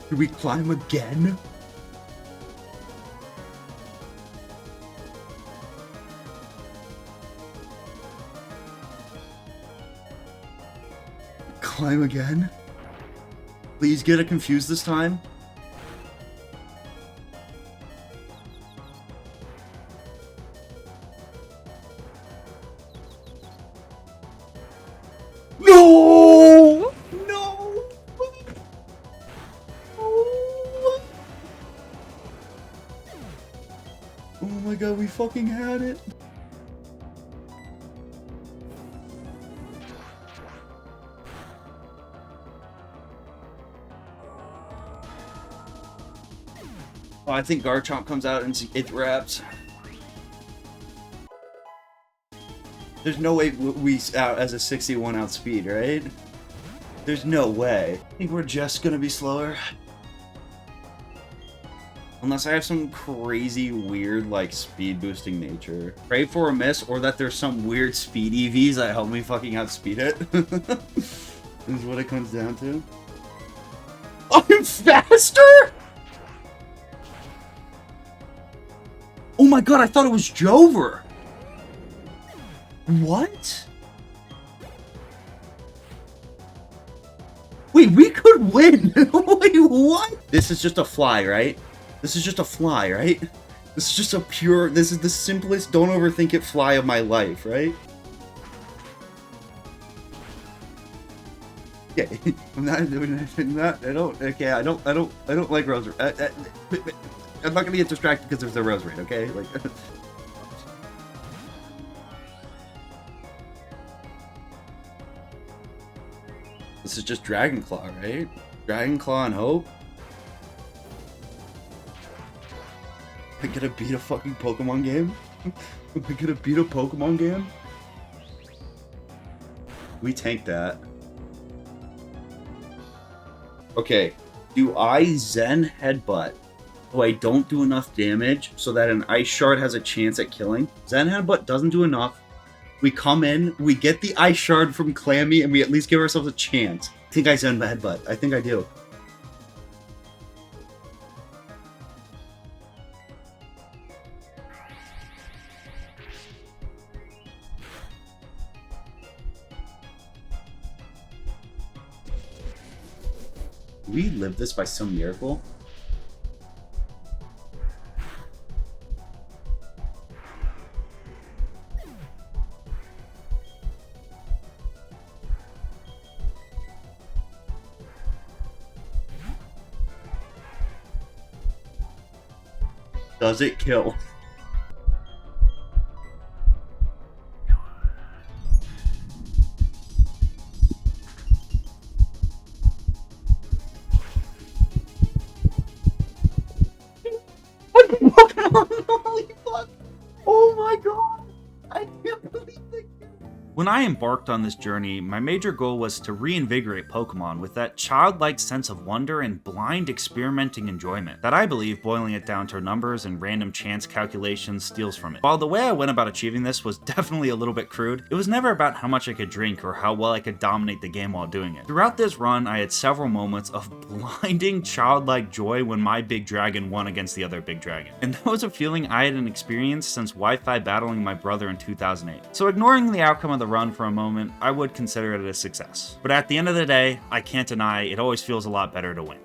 Do we climb again? Climb again? Please get it confused this time. No! No! Oh my god, we fucking had it. Oh, I think Garchomp comes out and it wraps. There's no way we out as a 61 outspeed, right? There's no way. I think we're just gonna be slower. Unless I have some crazy weird like speed boosting nature. Pray for a miss or that there's some weird speed EVs that help me fucking outspeed it. This is what it comes down to. I'm faster? Oh my god, I thought it was Jover! What? Wait, we could win! Wait, what? This is just a fly, right? This is just a fly, right? This is just a pure... This is the simplest don't overthink it fly of my life, right? Yeah, I'm not doing that. I don't like Rosary. I'm not gonna get distracted because there's a Rosary, okay? Like... This is just Dragon Claw, right? Dragon Claw and Hope? Am I gonna beat a fucking Pokemon game? Am I gonna beat a Pokemon game? We tanked that. Okay, do I Zen Headbutt so I don't do enough damage so that an Ice Shard has a chance at killing? Zen Headbutt doesn't do enough. We come in, we get the Ice Shard from Clammy, and we at least give ourselves a chance. I think I Zen Headbutt. I think I do. Do we live this by some miracle? Does it kill? Holy fuck! Oh my god! I can't believe it! When I embarked on this journey, my major goal was to reinvigorate Pokemon with that childlike sense of wonder and blind experimenting enjoyment that I believe boiling it down to numbers and random chance calculations steals from it. While the way I went about achieving this was definitely a little bit crude, it was never about how much I could drink or how well I could dominate the game while doing it. Throughout this run, I had several moments of blinding childlike joy when my big dragon won against the other big dragon. And that was a feeling I hadn't experienced since Wi-Fi battling my brother in 2008. So ignoring the outcome of the run for a moment, I would consider it a success. But at the end of the day, I can't deny it always feels a lot better to win.